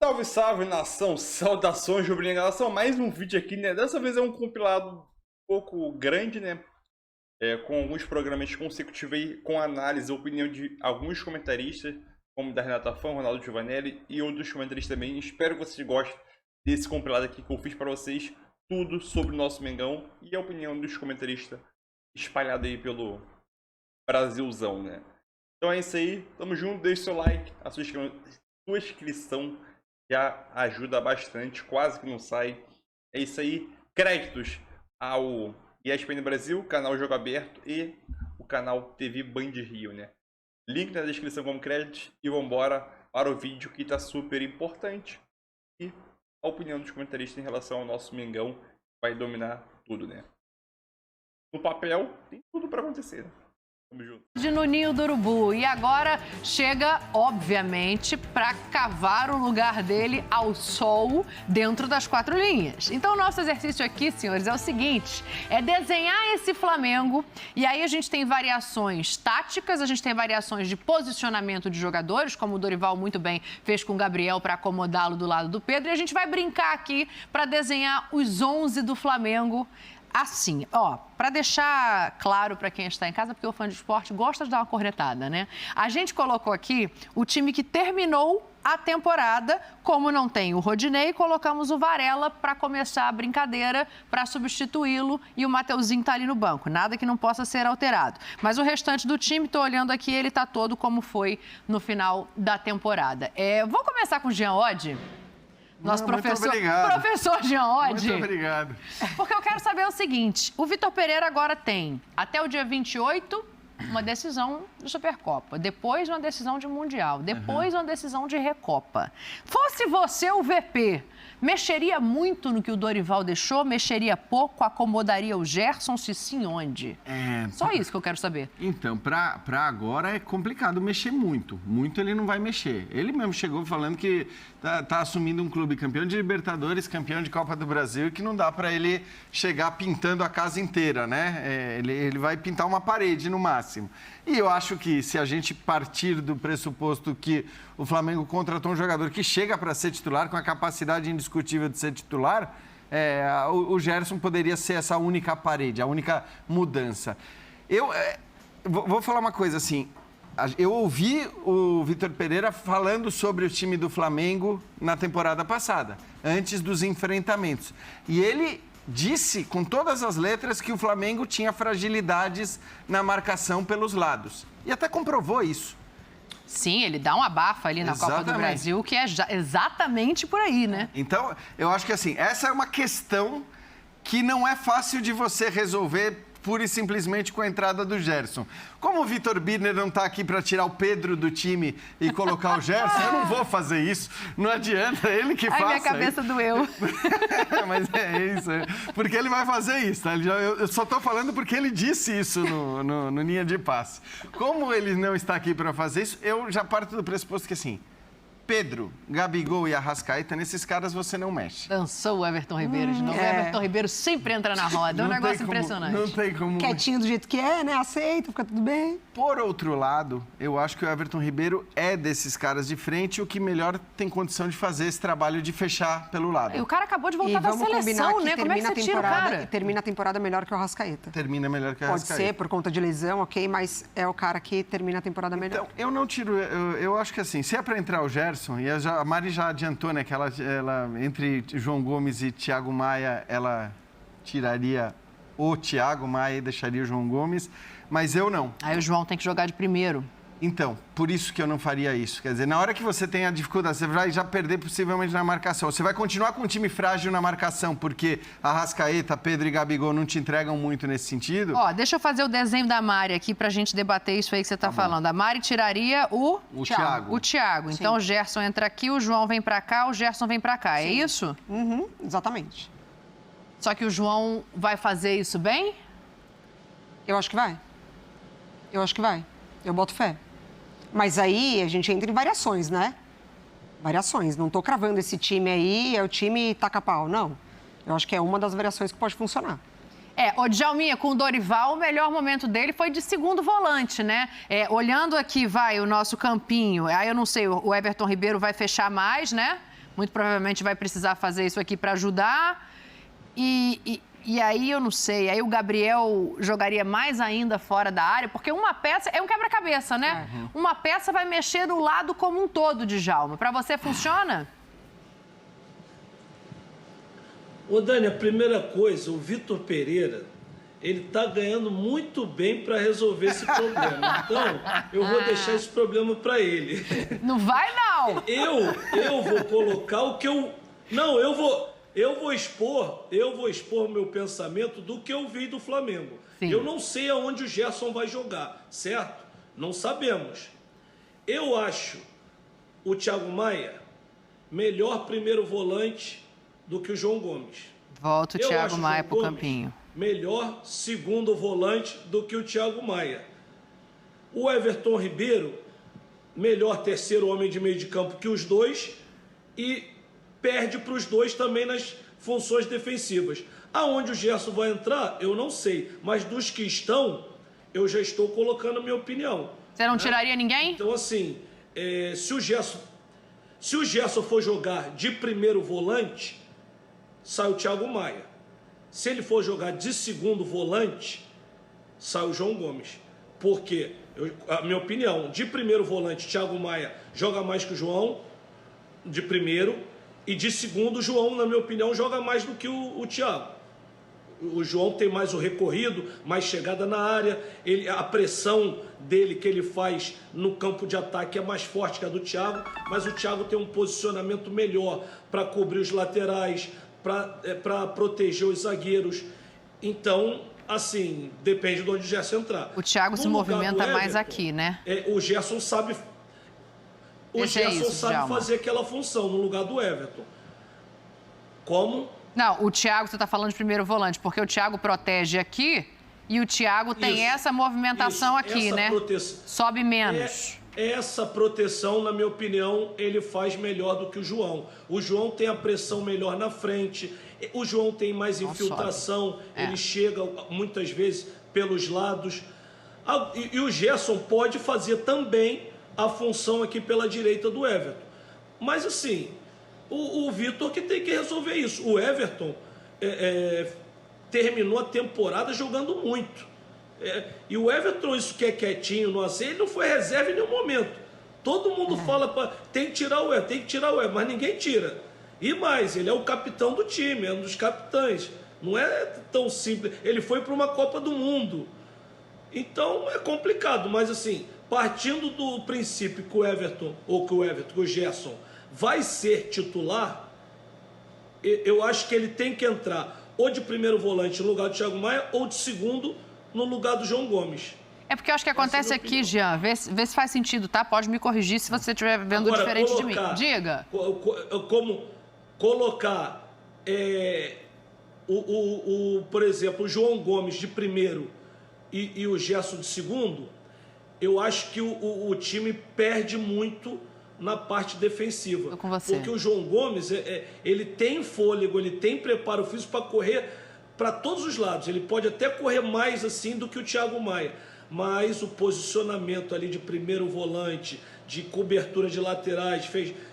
Salve, salve, nação! Saudações, rubro-negro. Nação, mais um vídeo aqui, né? Dessa vez é um compilado um pouco grande, né? Com alguns programas consecutivos aí, com análise e opinião de alguns comentaristas, como da Renata Fã, Ronaldo Giovanelli e outros comentaristas também. Espero que vocês gostem desse compilado aqui que eu fiz para vocês. Tudo sobre o nosso Mengão e a opinião dos comentaristas espalhada aí pelo Brasilzão, né? Então é isso aí, tamo junto, deixe seu like, a sua inscrição já ajuda bastante, quase que não sai. É isso aí, créditos ao ESPN Brasil, canal Jogo Aberto e o canal TV Band Rio, né? Link na descrição como créditos e vambora para o vídeo que tá super importante. E a opinião dos comentaristas em relação ao nosso Mengão vai dominar tudo, né? No papel, tem tudo para acontecer, né? No ninho do urubu. E agora chega, obviamente, para cavar o lugar dele ao sol dentro das quatro linhas. Então, o nosso exercício aqui, senhores, é o seguinte: é desenhar esse Flamengo. E aí a gente tem variações táticas, a gente tem variações de posicionamento de jogadores, como o Dorival muito bem fez com o Gabriel para acomodá-lo do lado do Pedro. E a gente vai brincar aqui para desenhar os 11 do Flamengo. Assim, ó, para deixar claro para quem está em casa, porque o fã de esporte gosta de dar uma cornetada, né? A gente colocou aqui o time que terminou a temporada, como não tem o Rodinei, colocamos o Varela para começar a brincadeira, para substituí-lo, e o Mateuzinho tá ali no banco, nada que não possa ser alterado. Mas o restante do time, tô olhando aqui, ele tá todo como foi no final da temporada. Vou começar com o Jean Oddi. Nosso professor Jean Oddi. Muito obrigado. Porque eu quero saber o seguinte: o Vitor Pereira agora tem, até o dia 28, uma decisão de Supercopa, depois uma decisão de Mundial, depois uma decisão de Recopa. Fosse você o VP, mexeria muito no que o Dorival deixou? Mexeria pouco? Acomodaria o Gerson? Se sim, onde? Só isso que eu quero saber. Então, pra agora é complicado mexer muito. Muito ele não vai mexer. Ele mesmo chegou falando que tá assumindo um clube campeão de Libertadores, campeão de Copa do Brasil, e que não dá para ele chegar pintando a casa inteira, né? Ele vai pintar uma parede no máximo. E eu acho que se a gente partir do pressuposto que o Flamengo contratou um jogador que chega para ser titular, com a capacidade indiscutível de ser titular, o Gerson poderia ser essa única parede, a única mudança. Vou falar uma coisa assim, eu ouvi o Vitor Pereira falando sobre o time do Flamengo na temporada passada, antes dos enfrentamentos. E ele disse com todas as letras que o Flamengo tinha fragilidades na marcação pelos lados. E até comprovou isso. Sim, ele dá um abafa ali na Copa do Brasil, que é exatamente por aí, né? Então, eu acho que assim, essa é uma questão que não é fácil de você resolver pura e simplesmente com a entrada do Gerson. Como o Vitor Birner não está aqui para tirar o Pedro do time e colocar o Gerson, eu não vou fazer isso. Não adianta, ele que faça. Ai, minha cabeça doeu. Mas é isso. Porque ele vai fazer isso, tá? Eu só estou falando porque ele disse isso no linha de passe. Como ele não está aqui para fazer isso, eu já parto do pressuposto que assim, Pedro, Gabigol e Arrascaeta, nesses caras você não mexe. Dançou o Everton Ribeiro de novo. O Everton Ribeiro sempre entra na roda. É um negócio impressionante. Não tem como... Quietinho do jeito que é, né? Aceita, fica tudo bem. Por outro lado, eu acho que o Everton Ribeiro é desses caras de frente o que melhor tem condição de fazer esse trabalho de fechar pelo lado. E o cara acabou de voltar da seleção, né? Como é que você tira o cara? Termina a temporada melhor que o Arrascaeta. Termina melhor que o Arrascaeta. Pode ser, por conta de lesão, ok, mas é o cara que termina a temporada melhor. Então, eu não tiro... Eu acho que assim, se é para entrar o Gerson, e a Mari já adiantou, né, que ela entre João Gomes e Thiago Maia, ela tiraria o Thiago Maia e deixaria o João Gomes, mas eu não. Aí o João tem que jogar de primeiro. Então, por isso que eu não faria isso. Quer dizer, na hora que você tem a dificuldade, você vai já perder possivelmente na marcação. Você vai continuar com um time frágil na marcação, porque Arrascaeta, Pedro e Gabigol não te entregam muito nesse sentido. Ó, deixa eu fazer o desenho da Mari aqui pra gente debater isso aí que você tá falando. A Mari tiraria o Thiago. O Thiago. Então o Gerson entra aqui, o João vem pra cá, o Gerson vem pra cá. Sim. É isso? Exatamente. Só que o João vai fazer isso bem? Eu acho que vai. Eu boto fé. Mas aí a gente entra em variações, né? Variações. Não tô cravando esse time aí, é o time taca-pau. Não. Eu acho que é uma das variações que pode funcionar. O Djalminha, com o Dorival, o melhor momento dele foi de segundo volante, né? Olhando aqui, o nosso campinho, aí eu não sei, o Everton Ribeiro vai fechar mais, né? muito provavelmente vai precisar fazer isso aqui para ajudar. E aí eu não sei, aí o Gabriel jogaria mais ainda fora da área, porque uma peça é um quebra-cabeça, né? Uma peça vai mexer no lado como um todo, Djalma. Para você funciona? Ô Dani, a primeira coisa, o Vitor Pereira, ele tá ganhando muito bem para resolver esse problema. Então, eu vou deixar esse problema para ele. Não vai, não! Eu vou colocar o que eu... Não, eu vou expor o meu pensamento do que eu vi do Flamengo. Sim. Eu não sei aonde o Gerson vai jogar, certo? Não sabemos. Eu acho o Thiago Maia melhor primeiro volante do que o João Gomes. Volta o Eu Thiago acho Maia João pro Gomes campinho. melhor segundo volante do que o Thiago Maia. O Everton Ribeiro, melhor terceiro homem de meio de campo que os dois e perde para os dois também nas funções defensivas. Aonde o Gerson vai entrar, eu não sei. Mas dos que estão, eu já estou colocando a minha opinião. Você não tiraria ninguém? Então, assim, se o Gerson for jogar de primeiro volante, sai o Thiago Maia. Se ele for jogar de segundo volante, sai o João Gomes. Porque, a minha opinião, de primeiro volante, Thiago Maia joga mais que o João, de primeiro, e de segundo, o João, na minha opinião, joga mais do que o Thiago. O João tem mais o recorrido, mais chegada na área, a pressão dele que ele faz no campo de ataque é mais forte que a do Thiago, mas o Thiago tem um posicionamento melhor para cobrir os laterais, para proteger os zagueiros. Então, assim, depende de onde o Gerson entrar. O Thiago se movimenta mais aqui, né? O Gerson sabe... fazer aquela função no lugar do Everton. Como? Não, o Thiago, você está falando de primeiro volante, porque o Thiago protege aqui e o Thiago tem essa movimentação aqui, né? Sobe menos. Essa proteção, na minha opinião, ele faz melhor do que o João. O João tem a pressão melhor na frente, o João tem mais infiltração, ele chega muitas vezes pelos lados. E o Gerson pode fazer também a função aqui pela direita do Everton. Mas assim, o Vitor que tem que resolver isso. O Everton terminou a temporada jogando muito. E o Everton, isso que é quietinho, ele não foi reserva em nenhum momento. Todo mundo fala, tem que tirar o Everton, mas ninguém tira. E mais, ele é o capitão do time, é um dos capitães. Não é tão simples. Ele foi para uma Copa do Mundo. Então é complicado, mas assim, partindo do princípio que o Gerson vai ser titular, eu acho que ele tem que entrar ou de primeiro volante no lugar do Thiago Maia ou de segundo no lugar do João Gomes. É porque eu acho que acontece aqui, Jean, vê se faz sentido, tá? Pode me corrigir se você estiver vendo diferente de mim. Diga. Como colocar, por exemplo, o João Gomes de primeiro e o Gerson de segundo, eu acho que o time perde muito na parte defensiva. Tô com você. Porque o João Gomes, ele tem fôlego, ele tem preparo físico para correr para todos os lados. Ele pode até correr mais assim do que o Thiago Maia. Mas o posicionamento ali de primeiro volante, de cobertura de laterais,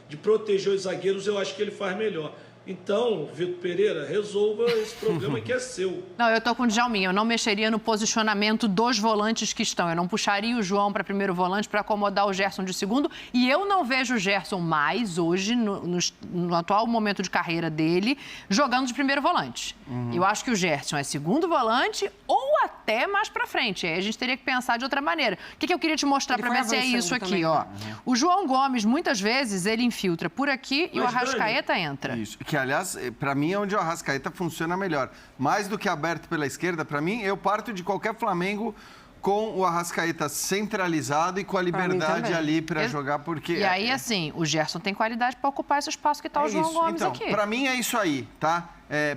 de proteger os zagueiros, eu acho que ele faz melhor. Então, Vitor Pereira, resolva esse problema que é seu. Não, eu tô com o Djalminha. Eu não mexeria no posicionamento dos volantes que estão. Eu não puxaria o João para primeiro volante para acomodar o Gerson de segundo. E eu não vejo o Gerson mais hoje, no atual momento de carreira dele, jogando de primeiro volante. Eu acho que o Gerson é segundo volante ou até mais para frente. Aí a gente teria que pensar de outra maneira. O que eu queria te mostrar para ver se é isso aqui, também. Ó. O João Gomes, muitas vezes, ele infiltra por aqui e o Arrascaeta entra. Isso. Que, aliás, para mim é onde o Arrascaeta funciona melhor. Mais do que aberto pela esquerda, para mim, eu parto de qualquer Flamengo com o Arrascaeta centralizado e com a liberdade ali para jogar, porque... E aí, assim, o Gerson tem qualidade para ocupar esse espaço que está o João Gomes então, aqui. Para mim é isso aí, tá?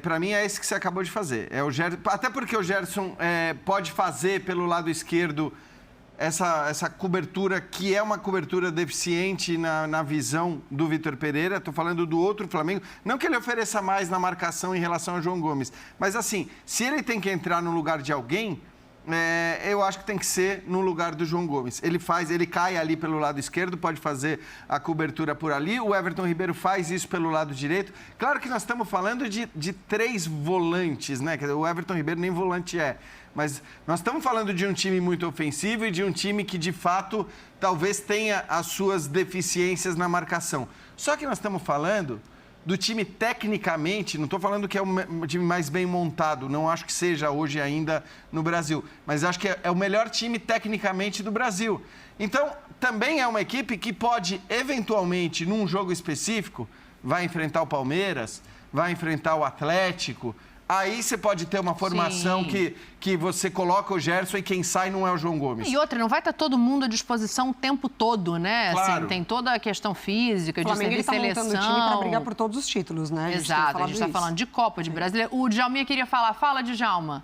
Para mim é esse que você acabou de fazer. Até porque o Gerson pode fazer pelo lado esquerdo essa cobertura, que é uma cobertura deficiente na visão do Vitor Pereira. Estou falando do outro Flamengo. Não que ele ofereça mais na marcação em relação ao João Gomes, mas assim, se ele tem que entrar no lugar de alguém, eu acho que tem que ser no lugar do João Gomes. Ele cai ali pelo lado esquerdo, pode fazer a cobertura por ali. O Everton Ribeiro faz isso pelo lado direito. Claro que nós estamos falando de 3 volantes, né? Quer dizer, o Everton Ribeiro nem volante é. Mas nós estamos falando de um time muito ofensivo e de um time que, de fato, talvez tenha as suas deficiências na marcação. Só que nós estamos falando do time tecnicamente, não estou falando que é o time mais bem montado, não acho que seja hoje ainda no Brasil, mas acho que é o melhor time tecnicamente do Brasil. Então, também é uma equipe que pode, eventualmente, num jogo específico, vai enfrentar o Palmeiras, vai enfrentar o Atlético. Aí você pode ter uma formação que você coloca o Gerson e quem sai não é o João Gomes. E outra, não vai estar todo mundo à disposição o tempo todo, né? Claro. Assim, tem toda a questão física, de serviço de seleção. Montando o time para brigar por todos os títulos, né? Exato, a gente está falando de Copa, de Brasileiro. O Djalminha queria falar. Fala, Djalma.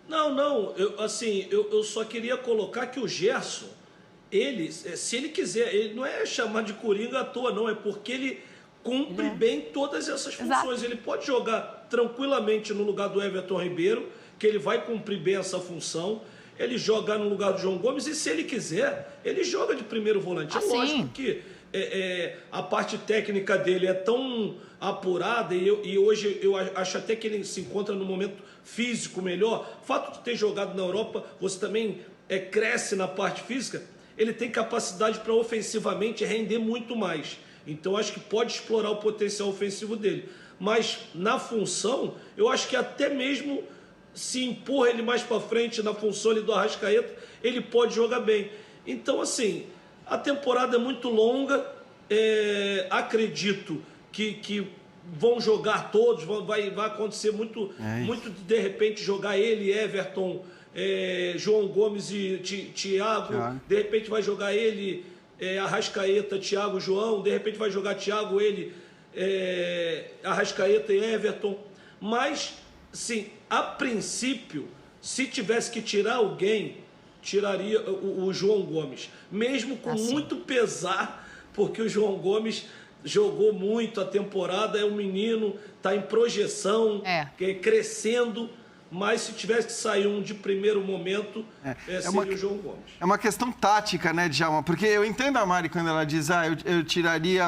Não, eu só queria colocar que o Gerson, se ele quiser, ele não é chamar de coringa à toa, não, é porque ele cumpre bem todas essas funções. Exato. Ele pode jogar tranquilamente no lugar do Everton Ribeiro, que ele vai cumprir bem essa função. Ele joga no lugar do João Gomes e, se ele quiser, ele joga de primeiro volante. É lógico que a parte técnica dele é tão apurada e hoje eu acho até que ele se encontra no momento físico melhor. O fato de ter jogado na Europa, você também cresce na parte física. Ele tem capacidade para ofensivamente render muito mais. Então, acho que pode explorar o potencial ofensivo dele. Mas, na função, eu acho que até mesmo se empurra ele mais para frente na função ali do Arrascaeta, ele pode jogar bem. Então, assim, a temporada é muito longa. Acredito que vão jogar todos, vai acontecer muito de repente jogar ele, Everton, João Gomes e Thiago. De repente vai jogar ele... Arrascaeta, Thiago, João, de repente vai jogar Thiago, Arrascaeta e Everton. Mas, sim, a princípio, se tivesse que tirar alguém, tiraria o João Gomes. Mesmo com muito pesar, porque o João Gomes jogou muito a temporada, é um menino, está em projeção, crescendo. Mas se tivesse que sair um de primeiro momento, seria o João Gomes. É uma questão tática, né, Djalma? Porque eu entendo a Mari quando ela diz, eu tiraria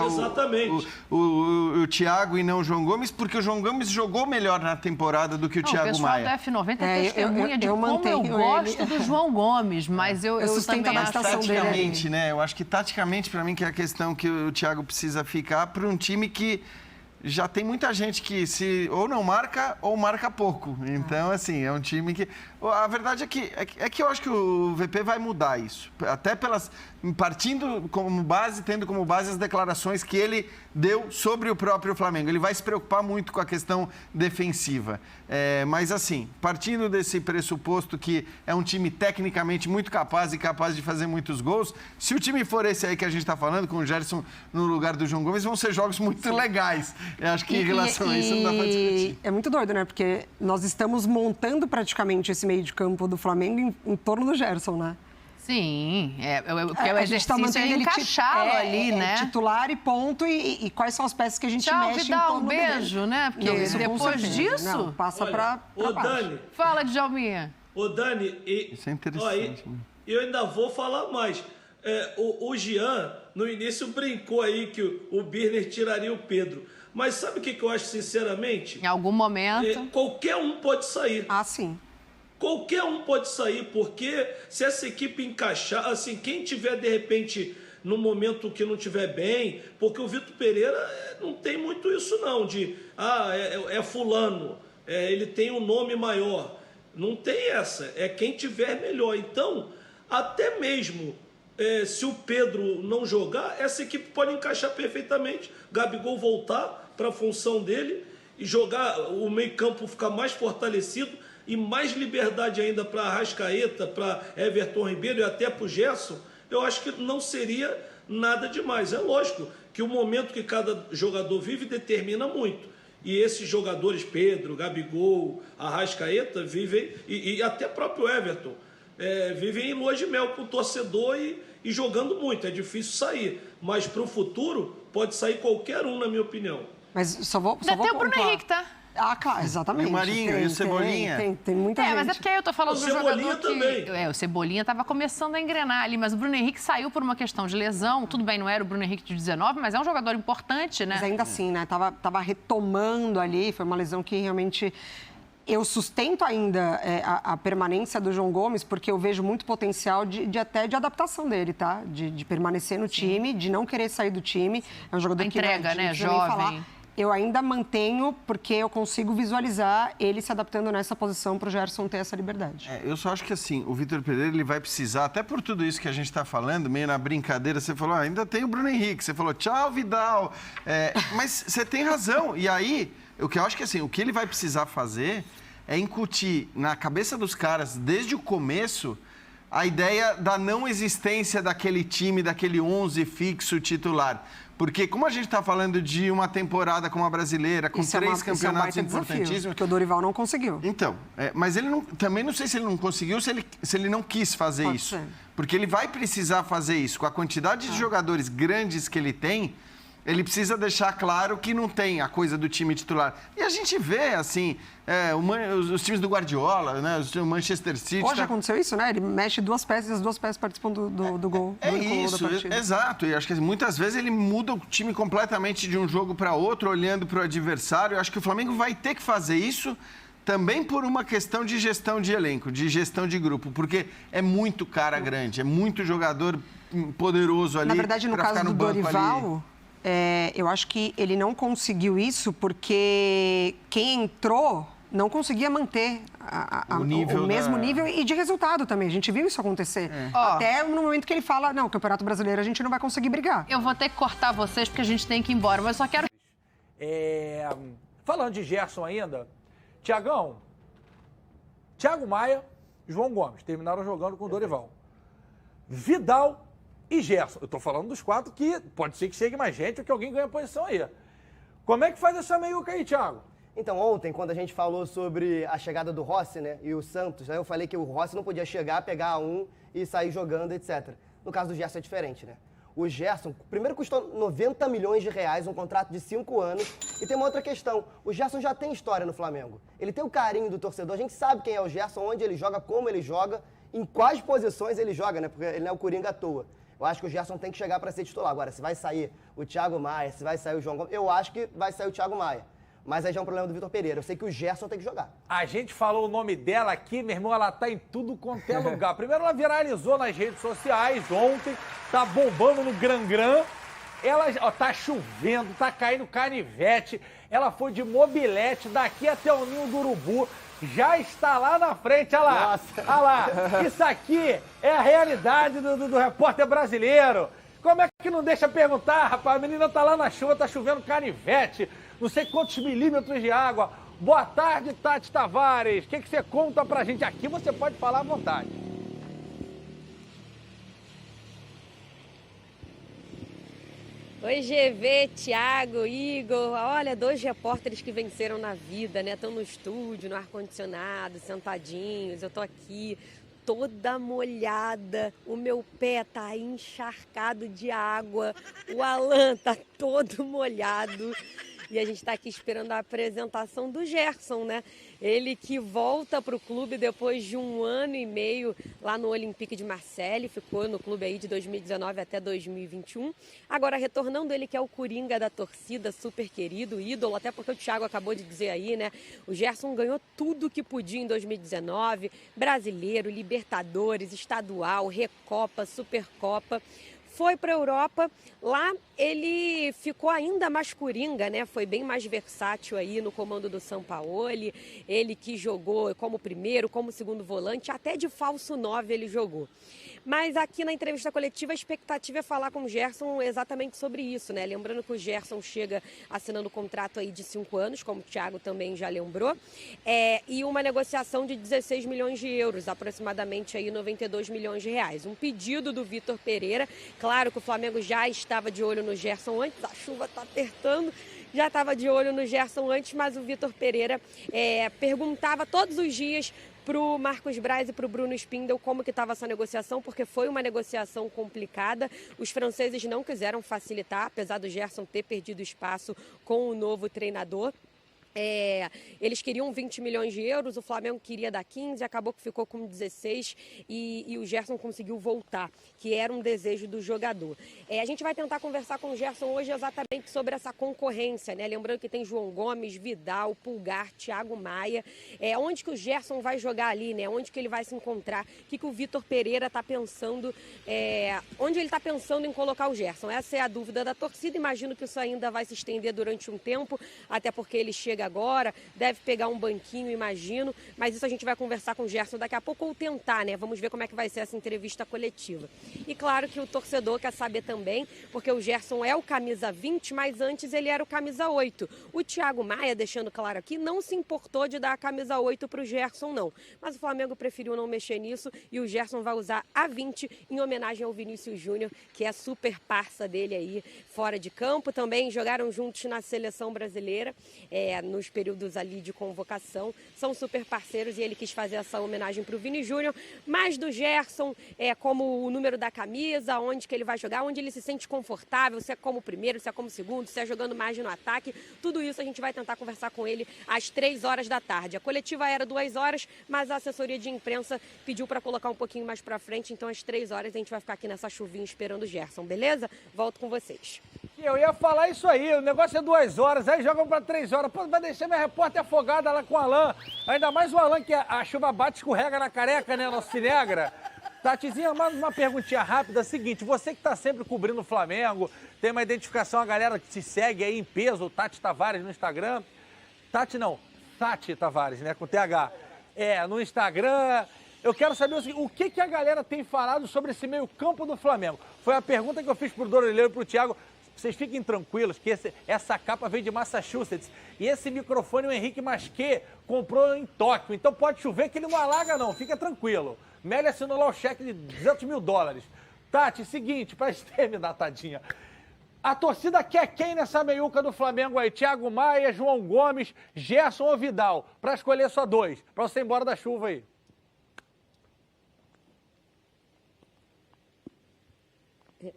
o Thiago e não o João Gomes, porque o João Gomes jogou melhor na temporada do que o Thiago Maia. O pessoal da F90 testemunha de como eu gosto do João Gomes, mas eu também acho taticamente, né? Eu acho que taticamente, para mim, que é a questão que o Thiago precisa ficar para um time que já tem muita gente que ou não marca ou marca pouco. Então, assim, é um time que... A verdade é que eu acho que o VP vai mudar isso. Até partindo como base, tendo como base as declarações que ele deu sobre o próprio Flamengo. Ele vai se preocupar muito com a questão defensiva. Mas, assim, partindo desse pressuposto que é um time tecnicamente muito capaz e capaz de fazer muitos gols, se o time for esse aí que a gente está falando, com o Gerson no lugar do João Gomes, vão ser jogos muito legais. Eu acho que em relação a isso não dá para discutir. É muito doido, né? Porque nós estamos montando praticamente esse meio de campo do Flamengo em torno do Gerson, né? Sim, porque o exercício é encaixá-lo ali, né? Titular e ponto, e quais são as peças que a gente mexe em torno dele. Beijo, né? Porque depois disso... Não, passa para baixo. Dani... Fala, Djalminha. Dani... Isso é interessante. Eu ainda vou falar mais. O Jean, no início, brincou aí que o Birner tiraria o Pedro. Mas sabe o que eu acho, sinceramente? Em algum momento... Qualquer um pode sair. Ah, sim. Qualquer um pode sair, porque se essa equipe encaixar, assim, quem tiver, de repente, no momento que não tiver bem, porque o Vitor Pereira não tem muito isso não, de, fulano, ele tem um nome maior. Não tem essa, é quem tiver melhor. Então, até mesmo se o Pedro não jogar, essa equipe pode encaixar perfeitamente, Gabigol voltar para a função dele e jogar o meio-campo, ficar mais fortalecido e mais liberdade ainda para Arrascaeta, para Everton Ribeiro e até para o Gerson. Eu acho que não seria nada demais. É lógico que o momento que cada jogador vive determina muito. E esses jogadores, Pedro, Gabigol, Arrascaeta, vivem, e até próprio Everton, vivem em lua de mel com o torcedor e jogando muito. É difícil sair. Mas para o futuro, pode sair qualquer um, na minha opinião. Mas só vou Até o Bruno Henrique, tá? Ah, claro, exatamente. E o Marinho, e o Cebolinha. Tem muita gente. Mas é porque aí eu tô falando O do Cebolinha jogador que... também. O Cebolinha tava começando a engrenar ali, mas o Bruno Henrique saiu por uma questão de lesão. Tudo bem, não era o Bruno Henrique de 19, mas é um jogador importante, né? Mas ainda assim, né? Tava retomando ali, foi uma lesão que realmente... Eu sustento ainda a permanência do João Gomes, porque eu vejo muito potencial até de adaptação dele, tá? De permanecer no time, de não querer sair do time. É um jogador A entrega, que... né? Jovem. Eu ainda mantenho, porque eu consigo visualizar ele se adaptando nessa posição para o Gerson ter essa liberdade. Eu só acho que assim, o Vitor Pereira ele vai precisar, até por tudo isso que a gente está falando, meio na brincadeira, você falou, ainda tem o Bruno Henrique, você falou, tchau, Vidal. Mas você tem razão. E aí, o que eu acho que assim, o que ele vai precisar fazer é incutir na cabeça dos caras, desde o começo, a ideia da não existência daquele time, daquele 11 fixo titular. Porque como a gente está falando de uma temporada como a brasileira, com três campeonatos importantíssimos... Que o Dorival não conseguiu. Então, mas ele não, também não sei se ele não conseguiu, se ele não quis fazer Pode isso. ser. Porque ele vai precisar fazer isso. Com a quantidade de jogadores grandes que ele tem, ele precisa deixar claro que não tem a coisa do time titular. E a gente vê, assim, os times do Guardiola, né? O Manchester City... Hoje aconteceu isso, né? Ele mexe duas peças e as duas peças participam do gol. É do único gol isso, da partida. exato. E acho que muitas vezes ele muda o time completamente de um jogo para outro, olhando para o adversário. Eu acho que o Flamengo vai ter que fazer isso também por uma questão de gestão de elenco, de gestão de grupo, porque é muito cara grande, é muito jogador poderoso ali. Na verdade, no caso do Dorival... ali. Eu acho que ele não conseguiu isso porque quem entrou não conseguia manter o mesmo nível e de resultado também. A gente viu isso acontecer. Até no momento que ele fala, não, o Campeonato Brasileiro a gente não vai conseguir brigar. Eu vou ter que cortar vocês porque a gente tem que ir embora, mas eu só quero... Falando de Gerson ainda, Thiagão, Thiago Maia, João Gomes, terminaram jogando com o Dorival. Vidal e Gerson. Eu tô falando dos quatro que pode ser que chegue mais gente ou que alguém ganhe a posição aí. Como é que faz essa meiuca aí, Thiago? Então, ontem, quando a gente falou sobre a chegada do Rossi, né, e o Santos, né, eu falei que o Rossi não podia chegar, pegar um e sair jogando, etc. No caso do Gerson é diferente, né? O Gerson, primeiro custou 90 milhões de reais, um contrato de 5 anos. E tem uma outra questão, o Gerson já tem história no Flamengo. Ele tem o carinho do torcedor, a gente sabe quem é o Gerson, onde ele joga, como ele joga, em quais posições ele joga, né? Porque ele não é o Coringa à toa. Eu acho que o Gerson tem que chegar para ser titular. Agora, se vai sair o Thiago Maia, se vai sair o João Gomes, eu acho que vai sair o Thiago Maia. Mas aí já é um problema do Vitor Pereira. Eu sei que o Gerson tem que jogar. A gente falou o nome dela aqui, meu irmão, ela tá em tudo quanto é lugar. Primeiro, ela viralizou nas redes sociais ontem, tá bombando no Gran. Ela, tá chovendo, tá caindo canivete. Ela foi de mobilete daqui até o Ninho do Urubu. Já está lá na frente, olha lá. Nossa. Olha lá. Isso aqui é a realidade do repórter brasileiro. Como é que não deixa perguntar, rapaz? A menina tá lá na chuva, tá chovendo canivete, não sei quantos milímetros de água. Boa tarde, Tati Tavares. O que você conta pra gente? Aqui você pode falar à vontade. Oi, GV, Thiago, Igor. Olha, 2 repórteres que venceram na vida, né? Estão no estúdio, no ar-condicionado, sentadinhos. Eu tô aqui toda molhada. O meu pé tá encharcado de água. O Alan tá todo molhado. E a gente está aqui esperando a apresentação do Gerson, né? Ele que volta para o clube depois de 1 ano e meio lá no Olympique de Marseille. Ficou no clube aí de 2019 até 2021. Agora retornando, ele que é o Coringa da torcida, super querido, ídolo. Até porque o Thiago acabou de dizer aí, né? O Gerson ganhou tudo que podia em 2019. Brasileiro, Libertadores, Estadual, Recopa, Supercopa. Foi para a Europa, lá ele ficou ainda mais coringa, né? Foi bem mais versátil aí no comando do Sampaoli. Ele que jogou como primeiro, como segundo volante, até de falso 9 ele jogou. Mas aqui na entrevista coletiva a expectativa é falar com o Gerson exatamente sobre isso, né? Lembrando que o Gerson chega assinando um contrato aí de 5 anos, como o Thiago também já lembrou, e uma negociação de 16 milhões de euros, aproximadamente aí 92 milhões de reais. Um pedido do Vitor Pereira. Claro que o Flamengo já estava de olho no Gerson antes, a chuva está apertando, já estava de olho no Gerson antes, mas o Vitor Pereira perguntava todos os dias para o Marcos Braz e para o Bruno Spindel como que estava essa negociação, porque foi uma negociação complicada. Os franceses não quiseram facilitar, apesar do Gerson ter perdido espaço com o novo treinador. Eles queriam 20 milhões de euros, o Flamengo queria dar 15, acabou que ficou com 16 e o Gerson conseguiu voltar, que era um desejo do jogador. A gente vai tentar conversar com o Gerson hoje exatamente sobre essa concorrência, né? Lembrando que tem João Gomes, Vidal, Pulgar, Thiago Maia. Onde que o Gerson vai jogar ali, né? Onde que ele vai se encontrar? O que o Vitor Pereira está pensando? Onde ele está pensando em colocar o Gerson? Essa é a dúvida da torcida. Imagino que isso ainda vai se estender durante um tempo, até porque ele chega agora, deve pegar um banquinho, imagino, mas isso a gente vai conversar com o Gerson daqui a pouco ou tentar, né? Vamos ver como é que vai ser essa entrevista coletiva. E claro que o torcedor quer saber também, porque o Gerson é o camisa 20, mas antes ele era o camisa 8. O Thiago Maia, deixando claro aqui, não se importou de dar a camisa 8 para o Gerson, não. Mas o Flamengo preferiu não mexer nisso e o Gerson vai usar a 20 em homenagem ao Vinícius Júnior, que é super parça dele aí fora de campo. Também jogaram juntos na seleção brasileira, nos períodos ali de convocação, são super parceiros e ele quis fazer essa homenagem para o Vini Júnior, mas do Gerson, como o número da camisa, onde que ele vai jogar, onde ele se sente confortável, se é como primeiro, se é como segundo, se é jogando mais no ataque, tudo isso a gente vai tentar conversar com ele às 3 horas da tarde. A coletiva era 2 horas, mas a assessoria de imprensa pediu para colocar um pouquinho mais para frente, então às 3 horas a gente vai ficar aqui nessa chuvinha esperando o Gerson, beleza? Volto com vocês. Eu ia falar isso aí, o negócio é 2 horas, aí jogam pra 3 horas. Pô, vai deixar minha repórter afogada lá com o Alan. Ainda mais o Alan, que a chuva bate, escorrega na careca, né? Não se negra. Tatizinha, mais uma perguntinha rápida. Seguinte, você que tá sempre cobrindo o Flamengo, tem uma identificação, a galera que te segue aí em peso, o Tati Tavares no Instagram. Tati Tavares, né? Com TH. No Instagram. Eu quero saber o que a galera tem falado sobre esse meio campo do Flamengo. Foi a pergunta que eu fiz pro Dorelheiro e pro Thiago. Vocês fiquem tranquilos que essa capa veio de Massachusetts e esse microfone o Henrique Masquet comprou em Tóquio. Então pode chover que ele não alaga não, fica tranquilo. Meli assinou lá o cheque de $200 mil. Tati, seguinte, pra terminar, tadinha. A torcida quer quem nessa meiuca do Flamengo aí? Thiago Maia, João Gomes, Gerson ou Vidal? Pra escolher só 2, pra você ir embora da chuva aí.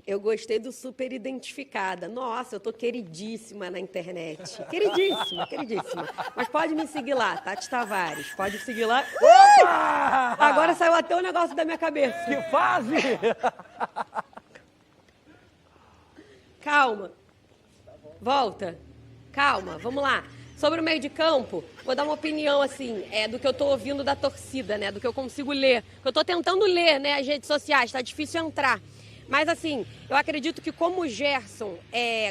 Eu gostei do super identificada. Nossa, eu tô queridíssima na internet. Queridíssima, queridíssima. Mas pode me seguir lá, Tati Tavares. Pode seguir lá. Opa! Agora saiu até o negócio da minha cabeça. Que fase! Calma. Volta. Calma, vamos lá. Sobre o meio de campo, vou dar uma opinião, assim, do que eu tô ouvindo da torcida, né? Do que eu consigo ler. Eu tô tentando ler, né, as redes sociais, tá difícil entrar. Mas, assim, eu acredito que como o Gerson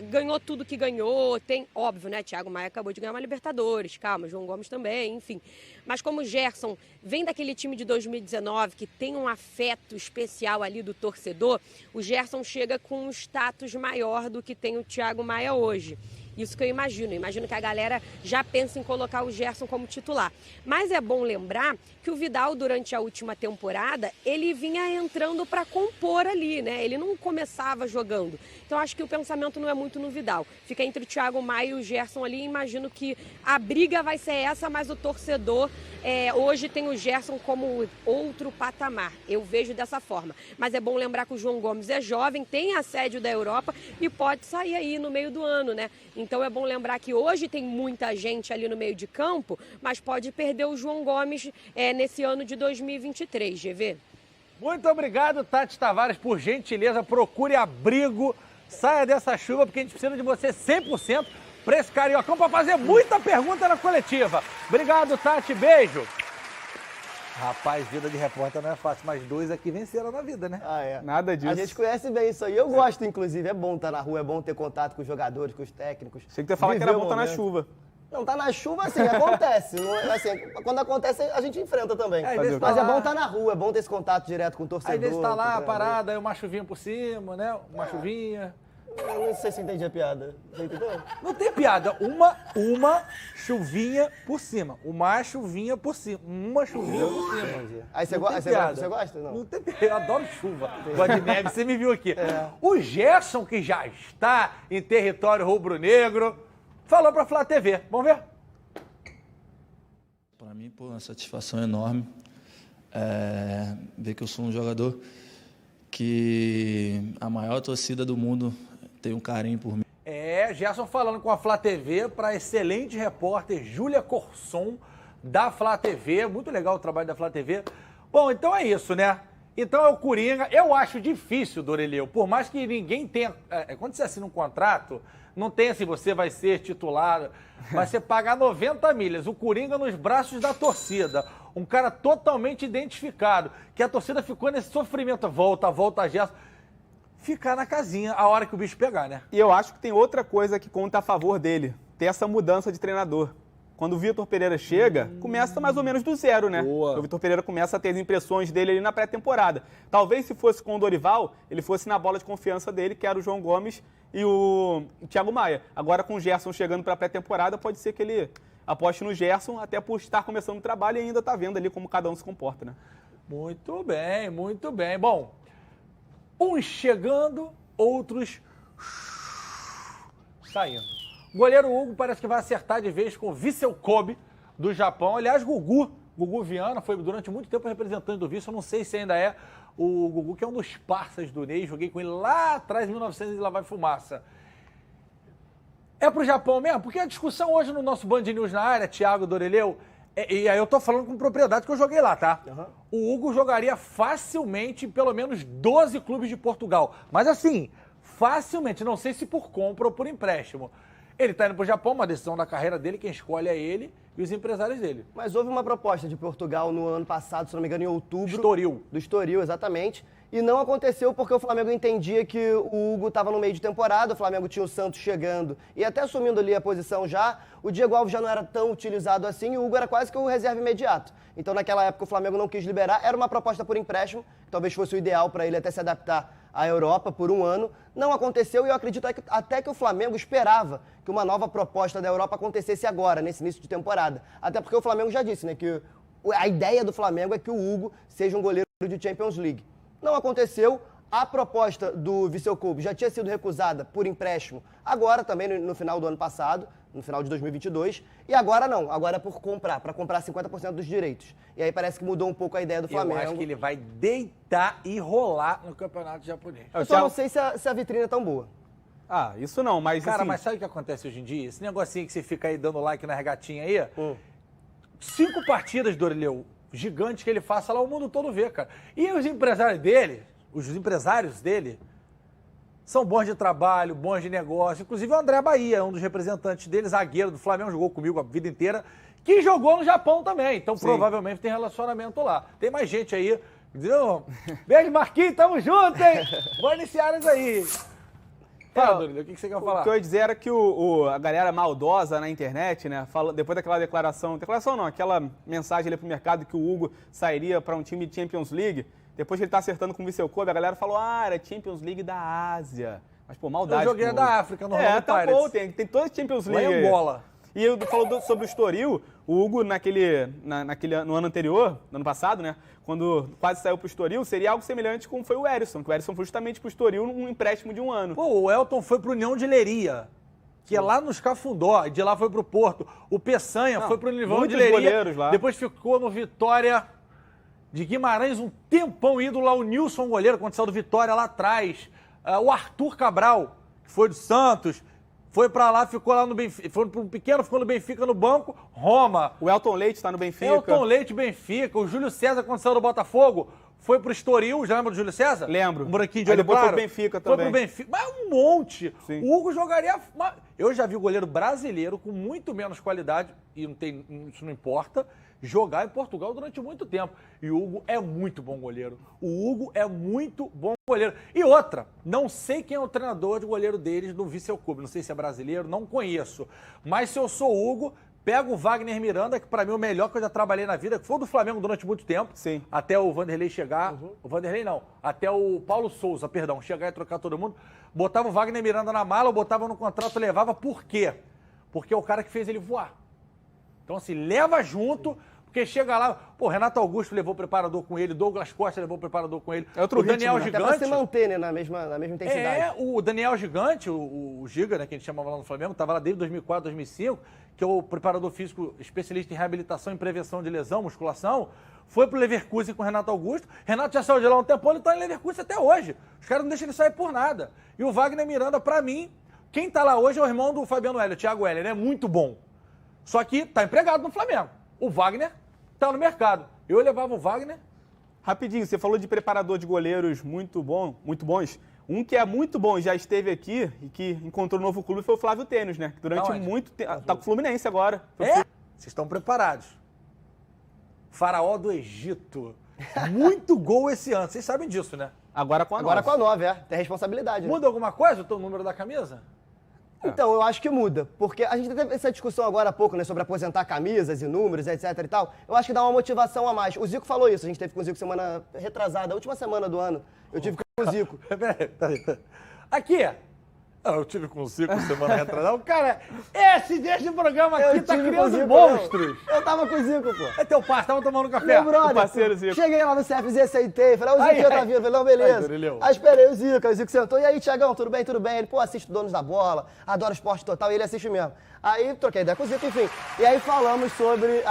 ganhou tudo que ganhou, tem, óbvio, né, Thiago Maia acabou de ganhar uma Libertadores, calma, João Gomes também, enfim. Mas como o Gerson vem daquele time de 2019, que tem um afeto especial ali do torcedor, o Gerson chega com um status maior do que tem o Thiago Maia hoje. Isso que eu imagino. Imagino que a galera já pensa em colocar o Gerson como titular. Mas é bom lembrar que o Vidal, durante a última temporada, ele vinha entrando para compor ali, né? Ele não começava jogando. Então, acho que o pensamento não é muito no Vidal. Fica entre o Thiago Maia e o Gerson ali. Imagino que a briga vai ser essa, mas o torcedor hoje tem o Gerson como outro patamar. Eu vejo dessa forma. Mas é bom lembrar que o João Gomes é jovem, tem assédio da Europa e pode sair aí no meio do ano, né? Então é bom lembrar que hoje tem muita gente ali no meio de campo, mas pode perder o João Gomes nesse ano de 2023, GV. Muito obrigado, Tati Tavares, por gentileza. Procure abrigo, saia dessa chuva, porque a gente precisa de você 100% para esse Cariocão, para fazer muita pergunta na coletiva. Obrigado, Tati. Beijo. Rapaz, vida de repórter não é fácil, mas 2 aqui venceram na vida, né? Nada disso. A gente conhece bem isso aí. Eu gosto, inclusive. É bom estar na rua, é bom ter contato com os jogadores, com os técnicos. Sei que tu ia falar que era bom estar na chuva. Não, tá na chuva, assim, acontece. Não, assim, quando acontece, a gente enfrenta também. Mas é bom estar na rua, é bom ter esse contato direto com o torcedor. Às vezes tá lá, parada, aí uma chuvinha por cima, né? Uma chuvinha. Eu não sei se entendi a piada. Você entendeu? Não tem piada. Uma chuvinha por cima. Uma chuvinha por cima. Uma chuvinha por cima. Aí você gosta? Não. Não tem piada. Eu adoro chuva. Gosto de neve, você me viu aqui. O Gerson, que já está em território rubro-negro, falou pra Flá TV. Vamos ver? Para mim, pô, uma satisfação enorme. Ver que eu sou um jogador que a maior torcida do mundo tem um carinho por mim. Gerson falando com a Flá TV para a excelente repórter Júlia Corson, da Flá TV. Muito legal o trabalho da Flá TV. Bom, então é isso, né? Então é o Coringa. Eu acho difícil, Doreleu, por mais que ninguém tenha... Quando você assina um contrato, não tem assim, você vai ser titular, vai ser pagar 90 milhas. O Coringa nos braços da torcida. Um cara totalmente identificado, que a torcida ficou nesse sofrimento. Volta, Gerson. Ficar na casinha a hora que o bicho pegar, né? E eu acho que tem outra coisa que conta a favor dele. Ter essa mudança de treinador. Quando o Vitor Pereira chega, começa mais ou menos do zero, né? Boa. O Vitor Pereira começa a ter as impressões dele ali na pré-temporada. Talvez se fosse com o Dorival, ele fosse na bola de confiança dele, que era o João Gomes e o Thiago Maia. Agora com o Gerson chegando para a pré-temporada, pode ser que ele aposte no Gerson, até por estar começando o trabalho e ainda tá vendo ali como cada um se comporta, né? Muito bem, muito bem. Bom, uns chegando, outros saindo. O goleiro Hugo parece que vai acertar de vez com o Vissel Kobe do Japão. Aliás, Gugu Viana foi durante muito tempo representante do Vissel. Eu não sei se ainda é o Gugu, que é um dos parceiros do Ney. Joguei com ele lá atrás, em 1900, e lá vai fumaça. É pro Japão mesmo? Porque a discussão hoje no nosso Band News na área, Thiago Doreleu, e aí eu tô falando com propriedade que eu joguei lá, tá? Uhum. O Hugo jogaria facilmente em pelo menos 12 clubes de Portugal. Mas assim, facilmente, não sei se por compra ou por empréstimo. Ele tá indo pro Japão, uma decisão da carreira dele, quem escolhe é ele e os empresários dele. Mas houve uma proposta de Portugal no ano passado, se não me engano, em outubro. Do Estoril, exatamente. E não aconteceu porque o Flamengo entendia que o Hugo estava no meio de temporada, o Flamengo tinha o Santos chegando e até assumindo ali a posição já. O Diego Alves já não era tão utilizado assim e o Hugo era quase que o reserva imediato. Então naquela época o Flamengo não quis liberar, era uma proposta por empréstimo, que talvez fosse o ideal para ele até se adaptar à Europa por um ano. Não aconteceu e eu acredito até que o Flamengo esperava que uma nova proposta da Europa acontecesse agora, nesse início de temporada. Até porque o Flamengo já disse, né, que a ideia do Flamengo é que o Hugo seja um goleiro de Champions League. Não aconteceu, a proposta do Vissel Kobe já tinha sido recusada por empréstimo, agora também no final do ano passado, no final de 2022, e agora não, agora é por comprar, para comprar 50% dos direitos. E aí parece que mudou um pouco a ideia do Flamengo. Eu acho que ele vai deitar e rolar no campeonato japonês. Eu só não sei se a vitrine é tão boa. Ah, isso não, mas cara, assim... mas sabe o que acontece hoje em dia? Esse negocinho que você fica aí dando like na regatinha aí, 5 partidas, Doreleu, gigantes que ele faça lá, o mundo todo vê, cara. E os empresários dele são bons de trabalho, bons de negócio. Inclusive o André Bahia, um dos representantes dele, zagueiro do Flamengo, jogou comigo a vida inteira, que jogou no Japão também. Então provavelmente tem relacionamento lá. Tem mais gente aí. Beijo, Marquinhos, tamo junto, hein? Vou iniciar isso aí. Fala, Doreleu, o que você quer falar? O que eu ia dizer era que a galera maldosa na internet, né, depois daquela declaração não, aquela mensagem ali pro mercado que o Hugo sairia para um time de Champions League, depois que ele tá acertando com o Vissel Kobe, a galera falou, era Champions League da Ásia. Mas, pô, maldade. Eu joguei da África, no Orlando Pirates. Bom, tem toda a Champions League. Lá é bola. E eu falou sobre o Estoril, o Hugo no ano anterior, no ano passado, né, quando quase saiu pro Estoril, seria algo semelhante como foi o Erisson, que o Erisson foi justamente pro Estoril num empréstimo de um ano. Pô, o Elton foi pro União de Leiria, que é lá nos Cafundó, de lá foi pro Porto. O Peçanha foi pro União de Leiria, lá. Depois ficou no Vitória de Guimarães um tempão, ídolo lá, o Nilson goleiro, quando saiu do Vitória lá atrás. O Arthur Cabral, que foi do Santos, foi pra lá, ficou lá no Benfica, foi pro pequeno, ficou no Benfica no banco, Roma. O Elton Leite tá no Benfica. Elton Leite, Benfica. O Júlio César, quando saiu do Botafogo, foi pro Estoril, já lembra do Júlio César? Lembro. Um branquinho de olho claro. Foi pro Benfica também. Foi pro Benfica, mas um monte. Sim. O Hugo jogaria... Eu já vi o goleiro brasileiro com muito menos qualidade, e isso não importa, jogar em Portugal durante muito tempo. E o Hugo é muito bom goleiro. O Hugo é muito bom goleiro. E outra, não sei quem é o treinador de goleiro deles no Vissel Kobe. Não sei se é brasileiro, não conheço. Mas se eu sou o Hugo, pego o Wagner Miranda, que pra mim é o melhor que eu já trabalhei na vida, que foi do Flamengo durante muito tempo. Sim. Até o Vanderlei chegar. O Vanderlei não. Até o Paulo Souza, perdão, chegar e trocar todo mundo. Botava o Wagner Miranda na mala, botava no contrato, levava. Por quê? Porque é o cara que fez ele voar. Então, assim, leva junto, porque chega lá, pô, Renato Augusto levou o preparador com ele, Douglas Costa levou o preparador com ele. É outro o Daniel ritmo, né? Gigante. Até pra se manter, né, na mesma intensidade. O Daniel Gigante, o Giga, né, que a gente chamava lá no Flamengo, estava lá desde 2004, 2005, que é o preparador físico especialista em reabilitação e prevenção de lesão, musculação, foi pro Leverkusen com o Renato Augusto. Renato já saiu de lá um tempão, ele tá em Leverkusen até hoje. Os caras não deixam ele sair por nada. E o Wagner Miranda, pra mim, Quem tá lá hoje é o irmão do Fabiano Heller, o Thiago Heller, é muito bom. Só que tá empregado no Flamengo. O Wagner tá no mercado. Eu levava o Wagner. Rapidinho, você falou de preparador de goleiros muito bons. Um que é muito bom, já esteve aqui e que encontrou um novo clube foi o Flávio Tênis, né? Que durante muito tempo. Tá com o Fluminense agora. Vocês estão preparados. Faraó do Egito. Muito gol esse ano. Vocês sabem disso, né? Agora com a 9. Agora com a 9, tem responsabilidade. Muda alguma coisa o número da camisa? Então, eu acho que muda, porque a gente teve essa discussão agora há pouco, né, sobre aposentar camisas e números, etc e tal. Eu acho que dá uma motivação a mais. O Zico falou isso, a gente teve com o Zico semana retrasada, a última semana do ano. Eu tive com o Zico. Peraí. Aqui, eu tive com o Zico semana retrasada. Cara, desse programa aqui tá criando monstros. Eu tava com o Zico, pô. É teu pai, tava tomando café. Meu brother, o parceiro Zico. Cheguei lá no CFZ, sentei, falei, o Zico tá vindo. Falei, não, beleza. Aí esperei o Zico sentou. E aí, Thiagão, tudo bem? Tudo bem? Ele, assiste Donos da Bola, adora Esporte Total, e ele assiste mesmo. Aí, troquei ideia com o Zico, enfim. E aí falamos sobre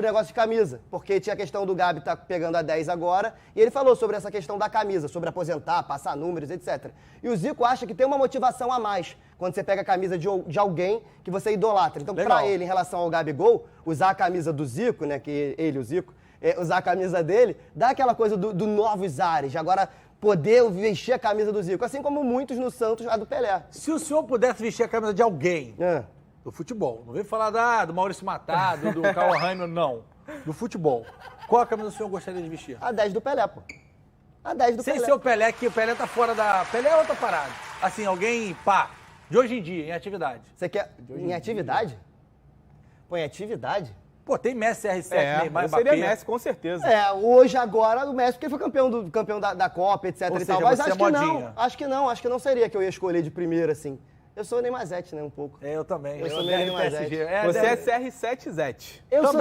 negócio de camisa, porque tinha a questão do Gabi tá pegando a 10 agora, e ele falou sobre essa questão da camisa, sobre aposentar, passar números, etc. E o Zico acha que tem uma motivação a mais quando você pega a camisa de alguém que você idolatra. Então, pra ele, em relação ao Gabigol, usar a camisa do Zico, né, que ele, o Zico, usar a camisa dele, dá aquela coisa do novos ares, de agora poder vestir a camisa do Zico, assim como muitos no Santos, a do Pelé. Se o senhor pudesse vestir a camisa de alguém do futebol, não vem falar do Maurício Matado, do Karl Raimund, não. Do futebol. Qual a camisa o senhor gostaria de vestir? A 10 do Pelé, pô. A 10 do Pelé. Sem ser o Pelé, que o Pelé tá fora da... Pelé é outra parada. Assim, alguém, de hoje em dia, em atividade. Você quer em atividade? Pô, em atividade? Pô, tem Messi, CR7, Neymar, Mbappé. Seria Messi, com certeza. Hoje, agora, o Messi, porque foi campeão da Copa, etc e tal. Mas acho que não seria que eu ia escolher de primeira, assim. Eu sou o Neymarzete, né, um pouco. Eu também. Eu sou Neymarzete. Você é CR7-Zete. Eu sou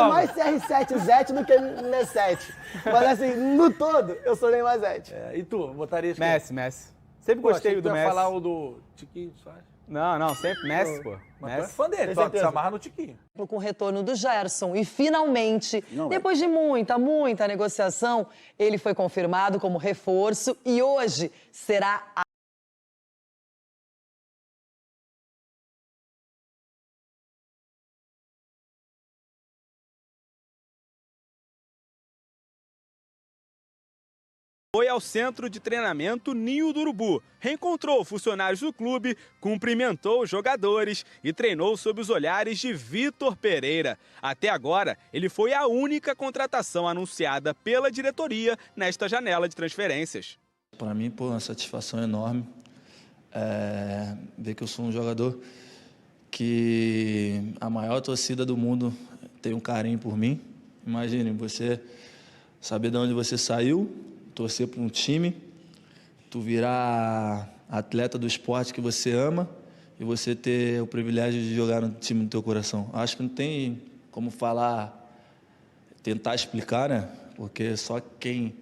mais CR7-Zete do que Ney7. Mas assim, no todo, eu sou Neymarzete. E tu, botaria isso? Messi. Sempre gostei do Messi. Você ia falar o do Tiquinho, Soares? Não, sempre Messi, pô. Mas tu é fã dele, tu se amarra no Tiquinho. Com o retorno do Gerson e finalmente, depois de muita negociação, ele foi confirmado como reforço e hoje será a Foi ao centro de treinamento Ninho do Urubu, reencontrou funcionários do clube, cumprimentou os jogadores e treinou sob os olhares de Vitor Pereira. Até agora, ele foi a única contratação anunciada pela diretoria nesta janela de transferências. Para mim, uma satisfação enorme ver que eu sou um jogador que a maior torcida do mundo tem um carinho por mim. Imagine você saber de onde você saiu, torcer para um time, tu virar atleta do esporte que você ama e você ter o privilégio de jogar no time do teu coração. Acho que não tem como tentar explicar, né? Porque só quem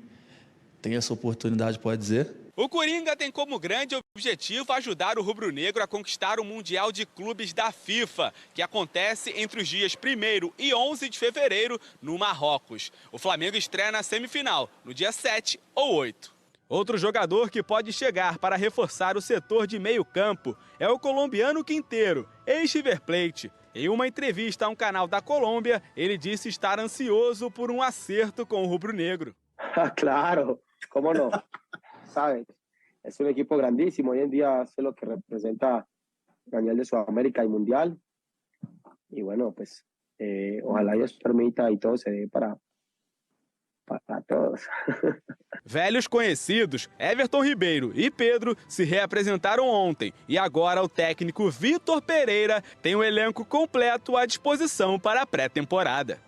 tem essa oportunidade pode dizer. O Coringa tem como grande objetivo ajudar o rubro-negro a conquistar o Mundial de Clubes da FIFA, que acontece entre os dias 1º e 11 de fevereiro no Marrocos. O Flamengo estreia na semifinal, no dia 7 ou 8. Outro jogador que pode chegar para reforçar o setor de meio-campo é o colombiano Quinteiro, ex-River Plate. Em uma entrevista a um canal da Colômbia, ele disse estar ansioso por um acerto com o rubro-negro. Claro, como não? Saben, es un equipo grandísimo, hoy en día sé lo que representa ganar de Sudamérica y Mundial, y bueno, pues ojalá Dios permita y todo se dé para todos. Velhos conhecidos, Everton Ribeiro e Pedro se reapresentaram ontem, e agora o técnico Vitor Pereira tem o elenco completo à disposição para a pré-temporada.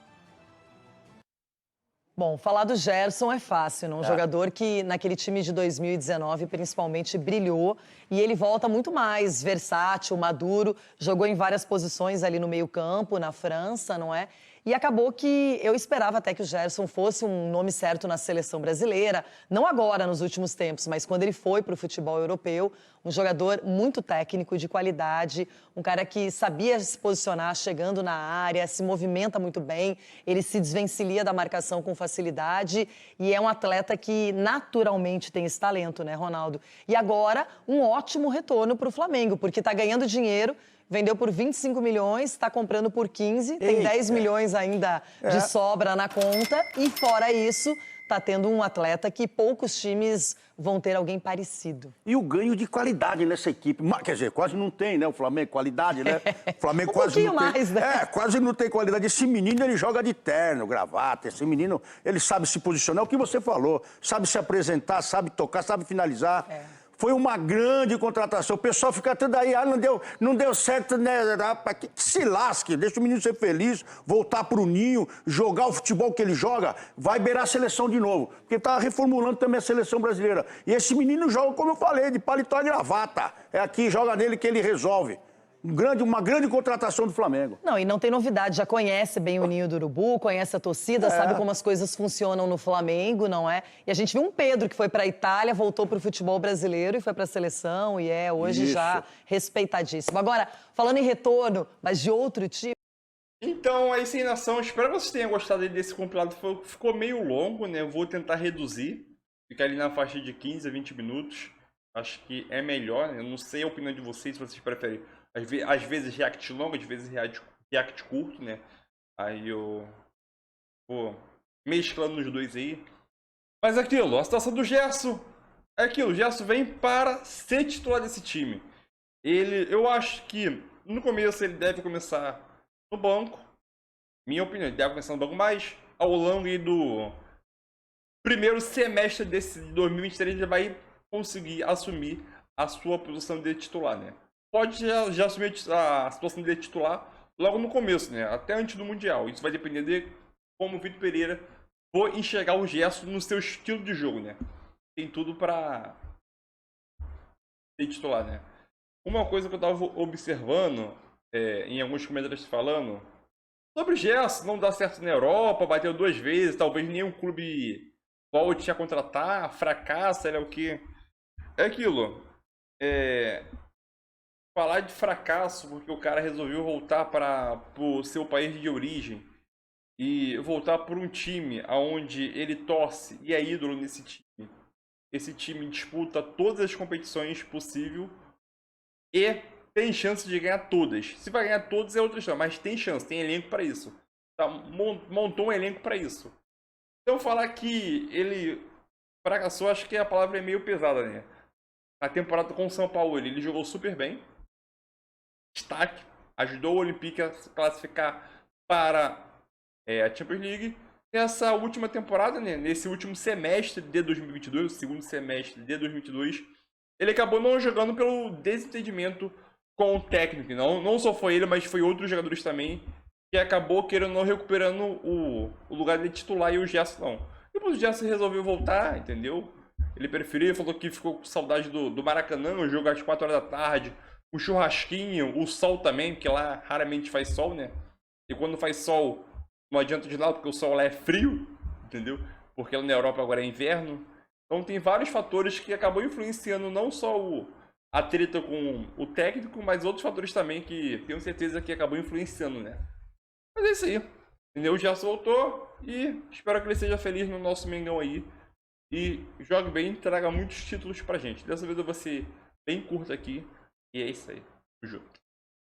Bom, falar do Gerson é fácil, não? Um jogador que naquele time de 2019 principalmente brilhou e ele volta muito mais versátil, maduro, jogou em várias posições ali no meio-campo, na França, não é? E acabou que eu esperava até que o Gerson fosse um nome certo na seleção brasileira, não agora, nos últimos tempos, mas quando ele foi para o futebol europeu, um jogador muito técnico, de qualidade, um cara que sabia se posicionar chegando na área, se movimenta muito bem, ele se desvencilha da marcação com facilidade e é um atleta que naturalmente tem esse talento, né, Ronaldo? E agora, um ótimo retorno para o Flamengo, porque está ganhando dinheiro, vendeu por 25 milhões, está comprando por 15, tem 10 milhões ainda de sobra na conta e fora isso, está tendo um atleta que poucos times vão ter alguém parecido. E o ganho de qualidade nessa equipe. Quer dizer, quase não tem, né? O Flamengo, qualidade, né? O Flamengo quase não tem. Mais, né? Quase não tem qualidade. Esse menino, ele joga de terno, gravata. Esse menino, ele sabe se posicionar. É o que você falou. Sabe se apresentar, sabe tocar, sabe finalizar. Foi uma grande contratação. O pessoal fica tudo aí, não deu certo, né? Que se lasque, deixa o menino ser feliz, voltar pro ninho, jogar o futebol que ele joga, vai beirar a seleção de novo. Porque tá reformulando também a seleção brasileira. E esse menino joga, como eu falei, de paletó e gravata. É aqui, joga nele que ele resolve. Uma grande contratação do Flamengo. Não, e não tem novidade, já conhece bem o ninho do urubu, conhece a torcida, sabe como as coisas funcionam no Flamengo, não é? E a gente viu um Pedro que foi para a Itália, voltou para o futebol brasileiro e foi para a seleção e é hoje já respeitadíssimo. Agora, falando em retorno, mas de outro tipo... Então, é isso aí, nação. Espero que vocês tenham gostado desse compilado. Ficou meio longo, né? Eu vou tentar reduzir, ficar ali na faixa de 15 a 20 minutos. Acho que é melhor, né? Eu não sei a opinião de vocês, se vocês preferem. Às vezes react longo, às vezes react curto, né? Aí eu vou mesclando os dois aí. Mas aquilo, a situação do Gerson é aquilo. O Gerson vem para ser titular desse time. Eu acho que no começo ele deve começar no banco. Minha opinião, ele deve começar no banco, mas ao longo do primeiro semestre desse 2023 ele vai conseguir assumir a sua posição de titular, né? Pode já assumir a situação de titular logo no começo, né? Até antes do Mundial. Isso vai depender de como o Vitor Pereira for enxergar o Gerson no seu estilo de jogo, né? Tem tudo para ser titular, né? Uma coisa que eu estava observando, em alguns comentários falando, sobre o Gerson, não dá certo na Europa, bateu 2 vezes, talvez nenhum clube volte a contratar, fracassa, é o que? É aquilo. Falar de fracasso porque o cara resolveu voltar para o seu país de origem e voltar por um time onde ele torce e é ídolo nesse time. Esse time disputa todas as competições possíveis e tem chance de ganhar todas. Se vai ganhar todas é outra história, mas tem chance, tem elenco para isso. Tá, montou um elenco para isso. Então falar que ele fracassou, acho que a palavra é meio pesada, né? A temporada com o São Paulo, ele jogou super bem. Destaque, ajudou o Olympique a se classificar para a Champions League. Nessa última temporada, né, nesse último semestre de 2022, o segundo semestre de 2022, ele acabou não jogando pelo desentendimento com o técnico. Não só foi ele, mas foi outros jogadores também, que acabou querendo não recuperando o lugar de titular e o Gerson não. Depois o Gerson resolveu voltar, entendeu? Ele preferiu, falou que ficou com saudade do Maracanã, o jogo às 4 horas da tarde, o churrasquinho, o sol também, porque lá raramente faz sol, né? E quando faz sol, não adianta de nada, porque o sol lá é frio, entendeu? Porque lá na Europa agora é inverno. Então tem vários fatores que acabam influenciando não só a treta com o técnico, mas outros fatores também que tenho certeza que acabam influenciando, né? Mas é isso aí. Entendeu? O Gerson voltou e espero que ele seja feliz no nosso Mengão aí. E jogue bem e traga muitos títulos pra gente. Dessa vez eu vou ser bem curto aqui. E é isso aí. Junto.